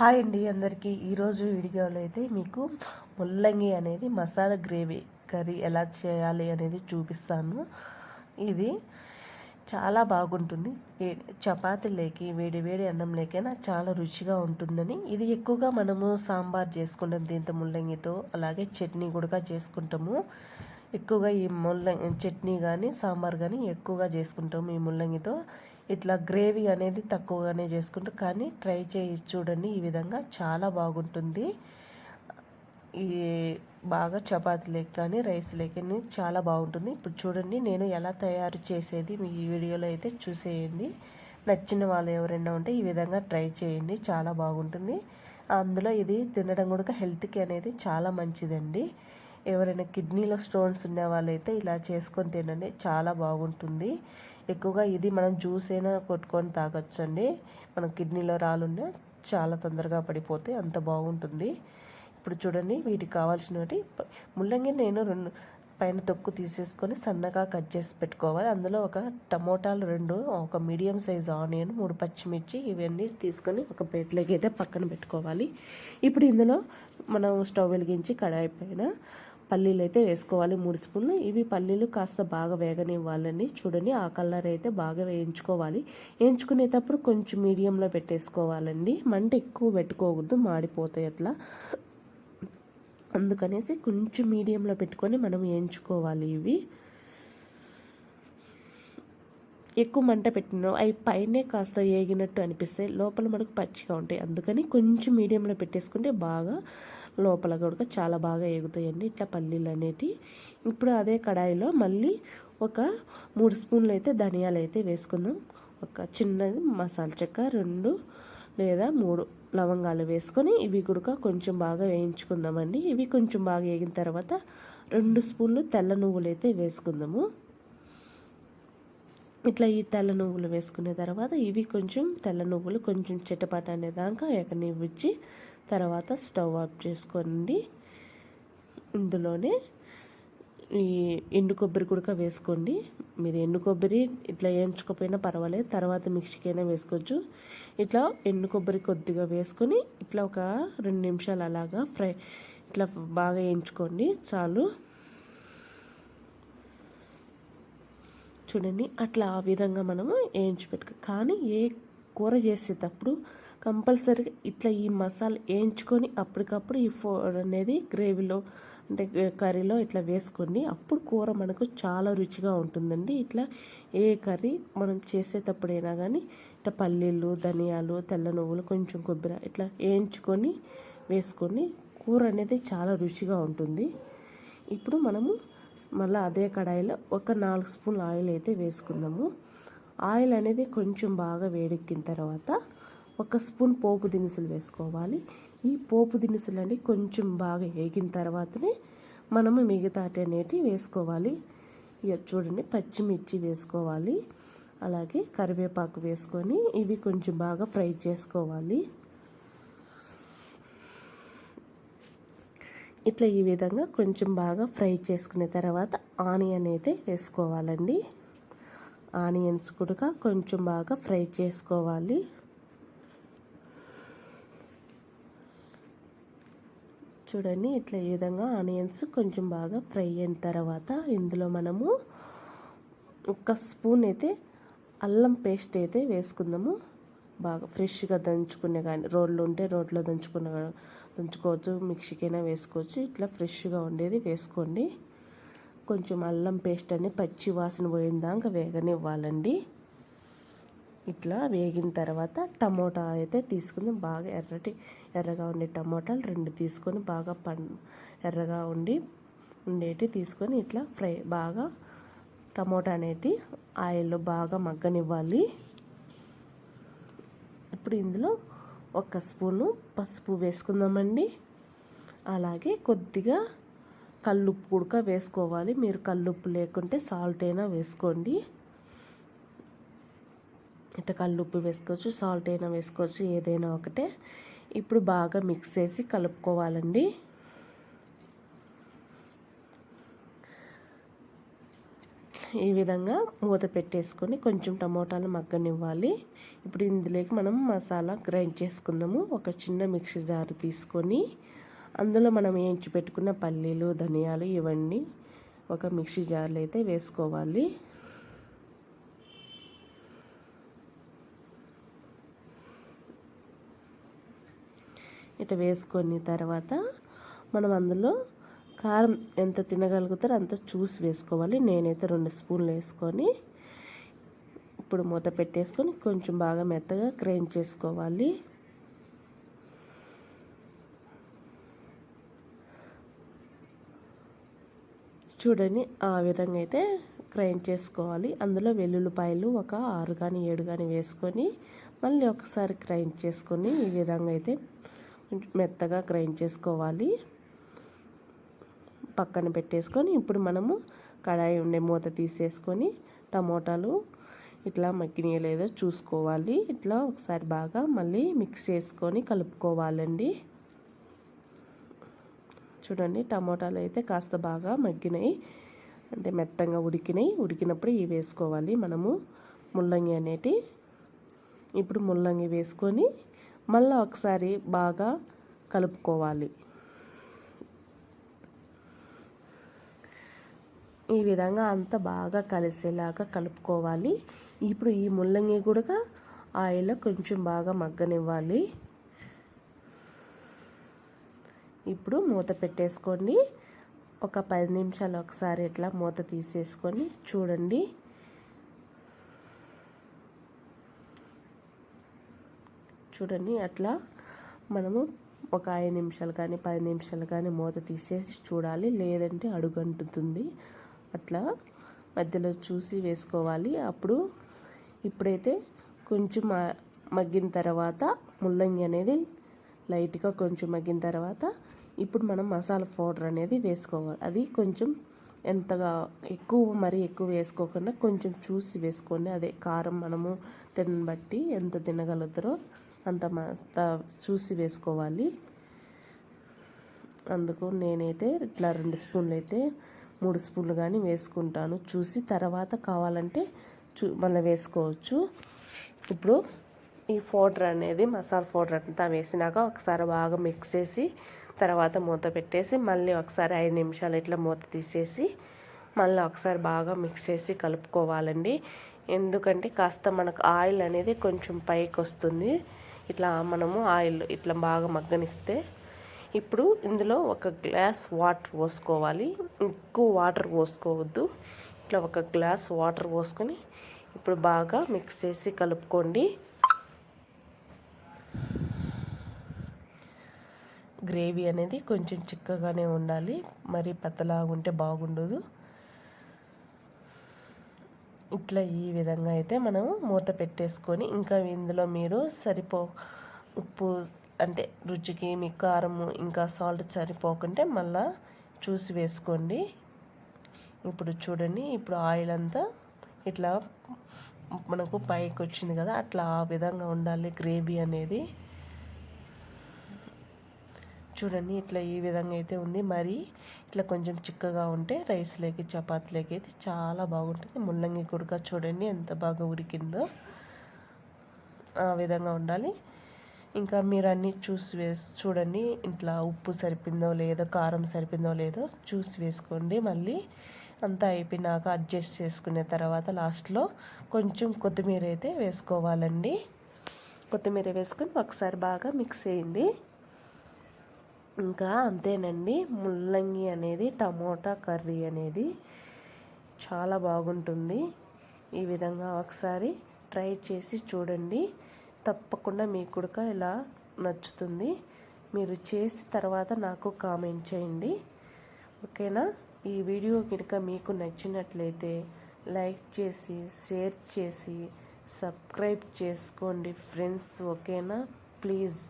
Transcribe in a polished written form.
Hi అండి అందరికీ. ఈరోజు వీడియోలో అయితే మీకు ముల్లంగి అనేది మసాలా గ్రేవీ కర్రీ ఎలా చేయాలి అనేది చూపిస్తాను. ఇది చాలా బాగుంటుంది. చపాతీలోకి వేడి వేడి అన్నం లేకైనా చాలా రుచిగా ఉంటుందని ఇది ఎక్కువగా మనము సాంబార్ చేసుకుంటాం దీంతో ముల్లంగితో, అలాగే చట్నీ కూడా చేసుకుంటాము. ఎక్కువగా ఈ చట్నీ కానీ సాంబార్ కానీ ఎక్కువగా చేసుకుంటాము ఈ ముల్లంగితో. ఇట్లా గ్రేవీ అనేది తక్కువగానే చేసుకుంటాం, కానీ ట్రై చేసి చూడండి. ఈ విధంగా చాలా బాగుంటుంది. ఈ బాగా చపాతీలోకి కానీ రైస్లోకి కానీ చాలా బాగుంటుంది. ఇప్పుడు చూడండి నేను ఎలా తయారు చేసేది మీ వీడియోలో అయితే చూసేయండి. నచ్చిన వాళ్ళు ఎవరైనా ఉంటే ఈ విధంగా ట్రై చేయండి, చాలా బాగుంటుంది. అందులో ఇది తినడం కూడా హెల్త్కి అనేది చాలా మంచిదండి. ఎవరైనా కిడ్నీలో స్టోన్స్ ఉన్న వాళ్ళైతే ఇలా చేసుకొని తినండి, చాలా బాగుంటుంది. ఎక్కువగా ఇది మనం జ్యూస్ అయినా కొట్టుకొని తాగొచ్చండి. మనం కిడ్నీలో రాళ్ళున్నా చాలా తొందరగా పడిపోతే అంత బాగుంటుంది. ఇప్పుడు చూడండి వీటికి కావాల్సినవి ముల్లంగి నేను పైన తొక్కు తీసేసుకొని సన్నగా కట్ చేసి పెట్టుకోవాలి. అందులో ఒక టమోటాలు 2, ఒక మీడియం సైజ్ ఆనియన్, 3 పచ్చిమిర్చి ఇవన్నీ తీసుకొని ఒక ప్లేట్లోకి అయితే పక్కన పెట్టుకోవాలి. ఇప్పుడు ఇందులో మనం స్టవ్ వెలిగించి కడాయి పైన పల్లీలు అయితే వేసుకోవాలి 3 స్పూన్లు. ఇవి పల్లీలు కాస్త బాగా వేగనివ్వాలని చూడండి. ఆ కలర్ అయితే బాగా వేయించుకోవాలి. వేయించుకునేటప్పుడు కొంచెం మీడియంలో పెట్టేసుకోవాలండి. మంట ఎక్కువ పెట్టుకోకూడదు, మాడిపోతాయి అట్లా. అందుకనేసి కొంచెం మీడియంలో పెట్టుకొని మనం వేయించుకోవాలి. ఇవి ఎక్కువ మంట పెట్టిన అవి పైనే కాస్త ఏగినట్టు అనిపిస్తాయి, లోపల మనకు పచ్చిగా ఉంటాయి. అందుకని కొంచెం మీడియంలో పెట్టేసుకుంటే బాగా లోపల కూడా చాలా బాగా ఎగుతాయండి ఇట్లా పల్లీలు అనేటివి. ఇప్పుడు అదే కడాయిలో మళ్ళీ ఒక 3 స్పూన్లు అయితే ధనియాలు అయితే వేసుకుందాం. ఒక చిన్నది మసాలా చెక్క 2 లేదా 3 లవంగాలు వేసుకొని ఇవి కూడా కొంచెం బాగా వేయించుకుందామండి. ఇవి కొంచెం బాగా వేగిన తర్వాత 2 స్పూన్లు తెల్ల నువ్వులు అయితే వేసుకుందాము. ఇట్లా ఈ తెల్ల నువ్వులు వేసుకునే తర్వాత ఇవి కొంచెం తెల్ల నువ్వులు కొంచెం చిటపట అనేదాకా ఎగనివ్విచ్చి తర్వాత స్టవ్ ఆఫ్ చేసుకోండి. ఇందులోనే ఈ ఎండు కొబ్బరి కూడా వేసుకోండి. మీరు ఎండు కొబ్బరి ఇట్లా వేయించుకోపోయినా పర్వాలేదు, తర్వాత మిక్సీకైనా వేసుకోవచ్చు. ఇట్లా ఎండు కొబ్బరి కొద్దిగా వేసుకొని ఇట్లా ఒక 2 నిమిషాలు అలాగా ఇట్లా బాగా వేయించుకోండి చాలు. చూడండి అట్లా ఆ విధంగా మనము వేయించి కానీ ఏ కూర చేసేటప్పుడు కంపల్సరీగా ఇట్లా ఈ మసాలా వేయించుకొని అప్పటికప్పుడు ఈ అనేది గ్రేవీలో అంటే కర్రీలో ఇట్లా వేసుకోండి. అప్పుడు కూర మనకు చాలా రుచిగా ఉంటుందండి. ఇట్లా ఏ కర్రీ మనం చేసేటప్పుడైనా కానీ ఇట్లా పల్లీలు, ధనియాలు, తెల్ల నువ్వులు, కొంచెం కొబ్బరి ఇట్లా వేయించుకొని వేసుకొని కూర అనేది చాలా రుచిగా ఉంటుంది. ఇప్పుడు మనము మళ్ళీ అదే కడాయిలో ఒక 4 స్పూన్ల ఆయిల్ అయితే వేసుకుందాము. ఆయిల్ అనేది కొంచెం బాగా వేడెక్కిన తర్వాత 1 స్పూన్ పోపు దినుసులు వేసుకోవాలి. ఈ పోపు దినుసులు అనేవి కొంచెం బాగా వేగిన తర్వాతనే మనము మిగతాటి అనేటివి వేసుకోవాలి. ఇక చూడండి పచ్చిమిర్చి వేసుకోవాలి, అలాగే కరివేపాకు వేసుకొని ఇవి కొంచెం బాగా ఫ్రై చేసుకోవాలి. ఇట్లా ఈ విధంగా కొంచెం బాగా ఫ్రై చేసుకున్న తర్వాత ఆనియన్ అయితే వేసుకోవాలండి. ఆనియన్స్ కూడా కొంచెం బాగా ఫ్రై చేసుకోవాలి. చూడండి ఇట్లా ఈ విధంగా ఆనియన్స్ కొంచెం బాగా ఫ్రై అయిన తర్వాత ఇందులో మనము 1 స్పూన్ అయితే అల్లం పేస్ట్ అయితే వేసుకుందాము. బాగా ఫ్రెష్గా దంచుకునే కానీ రోడ్లు ఉంటే రోడ్లో దంచుకోవచ్చు, మిక్సీకైనా వేసుకోవచ్చు. ఇట్లా ఫ్రెష్గా ఉండేది వేసుకోండి. కొంచెం అల్లం పేస్ట్ అనేది పచ్చి వాసన పోయిందాక వేగనివ్వాలండి. ఇట్లా వేగిన తర్వాత టమోటా అయితే తీసుకుందాం. బాగా ఎర్రగా ఉండే టమోటాలు 2 తీసుకొని బాగా ఎర్రగా ఉండేటి తీసుకొని ఇట్లా బాగా టమోటా అనేది ఆయిల్లో బాగా మగ్గనివ్వాలి. ఇప్పుడు ఇందులో 1 స్పూను పసుపు వేసుకుందామండి. అలాగే కొద్దిగా కల్లుప్పు కూడా వేసుకోవాలి. మీరు కల్లుప్పు లేకుంటే సాల్ట్ అయినా వేసుకోండి. ఇట్లా కల్లుప్పు వేసుకోవచ్చు, సాల్ట్ అయినా వేసుకోవచ్చు, ఏదైనా ఒకటే. ఇప్పుడు బాగా మిక్స్ చేసి కలుపుకోవాలండి. ఈ విధంగా మూత పెట్టేసుకొని కొంచెం టమోటాలు మగ్గనివ్వాలి. ఇప్పుడు ఇందులోకి మనం మసాలా గ్రైండ్ చేసుకుందాము. ఒక చిన్న మిక్సీ జార్ తీసుకొని అందులో మనం వేయించి పెట్టుకున్న పల్లీలు, ధనియాలు ఇవన్నీ ఒక మిక్సీ జార్లో అయితే వేసుకోవాలి. ఇట్లా వేసుకొని తర్వాత మనం అందులో కారం ఎంత తినగలుగుతారో అంత చూసి వేసుకోవాలి. నేనైతే 2 స్పూన్లు వేసుకొని ఇప్పుడు మూత పెట్టేసుకొని కొంచెం బాగా మెత్తగా గ్రైండ్ చేసుకోవాలి. చూడండి, ఆ విధంగా అయితే గ్రైండ్ చేసుకోవాలి. అందులో వెల్లుల్లిపాయలు ఒక 6 కానీ 7 కానీ వేసుకొని మళ్ళీ ఒకసారి గ్రైండ్ చేసుకొని ఈ విధంగా అయితే మెత్తగా గ్రైండ్ చేసుకోవాలి. పక్కన పెట్టేసుకొని ఇప్పుడు మనము కడాయి ఉండే మూత తీసేసుకొని టమోటాలు ఇట్లా మగ్గినాయో లేదో చూసుకోవాలి. ఇట్లా ఒకసారి బాగా మళ్ళీ మిక్స్ చేసుకొని కలుపుకోవాలండి. చూడండి, టమోటాలు అయితే కాస్త బాగా మగ్గినాయి, అంటే మెత్తంగా ఉడికినాయి. ఉడికినప్పుడు ఇవి వేసుకోవాలి మనము ముల్లంగి అనేటి. ఇప్పుడు ముల్లంగి వేసుకొని మళ్ళీ ఒకసారి బాగా కలుపుకోవాలి. ఈ విధంగా అంతా బాగా కలిసేలాగా కలుపుకోవాలి. ఇప్పుడు ఈ ముల్లంగి కూడా ఆయిల్లో కొంచెం బాగా మగ్గనివ్వాలి. ఇప్పుడు మూత పెట్టేసుకోండి. ఒక 10 నిమిషాలు ఒకసారి ఇట్లా మూత తీసేసుకొని చూడండి. చూడండి, అట్లా మనము ఒక 5 నిమిషాలు కానీ 10 నిమిషాలు కానీ మూత తీసేసి చూడాలి, లేదంటే అడుగంటుతుంది. అట్లా మధ్యలో చూసి వేసుకోవాలి. ఇప్పుడైతే కొంచెం మగ్గిన తర్వాత ముల్లంగి అనేది లైట్గా కొంచెం మగ్గిన తర్వాత ఇప్పుడు మనం మసాలా పౌడర్ అనేది వేసుకోవాలి. అది కొంచెం మరీ ఎక్కువ వేసుకోకుండా కొంచెం చూసి వేసుకోండి. అదే కారం మనము బట్టి ఎంత తినగలుగుతారో అంత చూసి వేసుకోవాలి. అందుకు నేనైతే ఇట్లా 2 స్పూన్లు అయితే 3 స్పూన్లు కానీ వేసుకుంటాను. చూసి తర్వాత కావాలంటే మళ్ళీ వేసుకోవచ్చు. ఇప్పుడు ఈ పౌడర్ అనేది మసాలా పౌడర్ అంతా వేసినాక ఒకసారి బాగా మిక్స్ చేసి తర్వాత మూత పెట్టేసి మళ్ళీ ఒకసారి 5 నిమిషాలు ఇట్లా మూత తీసేసి మళ్ళీ ఒకసారి బాగా మిక్స్ చేసి కలుపుకోవాలండి. ఎందుకంటే కాస్త మనకు ఆయిల్ అనేది కొంచెం పైకి వస్తుంది ఇట్లా మనము ఆయిల్ ఇట్లా బాగా మగ్గనిస్తే. ఇప్పుడు ఇందులో 1 గ్లాస్ వాటర్ పోసుకోవాలి. ఎక్కువ వాటర్ పోసుకోవద్దు. ఇట్లా 1 గ్లాస్ వాటర్ పోసుకొని ఇప్పుడు బాగా మిక్స్ చేసి కలుపుకోండి. గ్రేవీ అనేది కొంచెం చిక్కగానే ఉండాలి, మరి పతలాగా ఉంటే బాగుండదు. ఇట్లా ఈ విధంగా అయితే మనం మూత పెట్టేసుకొని ఇంకా ఇందులో మీరు ఉప్పు అంటే రుచికి మీ కారము ఇంకా సాల్ట్ సరిపోకుంటే మళ్ళా చూసి వేసుకోండి. ఇప్పుడు చూడండి, ఇప్పుడు ఆయిల్ అంతా ఇట్లా మనకు పైకి వచ్చింది కదా, అట్లా ఆ విధంగా ఉండాలి గ్రేవీ అనేది. చూడండి, ఇట్లా ఈ విధంగా అయితే ఉంది. మరి ఇట్లా కొంచెం చిక్కగా ఉంటే రైస్లోకి చపాతీలోకి అయితే చాలా బాగుంటుంది. ముల్లంగి కూడా చూడండి ఎంత బాగా ఉడికిందో, ఆ విధంగా ఉండాలి. ఇంకా మీరు అన్నీ చూడండి, ఇట్లా ఉప్పు సరిపోయిందో లేదో కారం సరిపోయిందో లేదో చూసి వేసుకోండి. మళ్ళీ అంతా అయిపోయినాక అడ్జస్ట్ చేసుకునే తర్వాత లాస్ట్లో కొంచెం కొత్తిమీర అయితే వేసుకోవాలండి. కొత్తిమీర వేసుకొని ఒకసారి బాగా మిక్స్ చేయండి. ఇంకా అంతేనండి, ముల్లంగి అనేది టమోటా కర్రీ అనేది చాలా బాగుంటుంది. ఈ విధంగా ఒకసారి ట్రై చేసి చూడండి, తప్పకుండా మీకు కూడా ఇలా నచ్చుతుంది. మీరు చేసి తర్వాత నాకు కామెంట్ చేయండి, ఓకేనా? ఈ వీడియో కనుక మీకు నచ్చినట్లయితే లైక్ చేసి షేర్ చేసి సబ్స్క్రైబ్ చేసుకోండి ఫ్రెండ్స్, ఓకేనా? ప్లీజ్.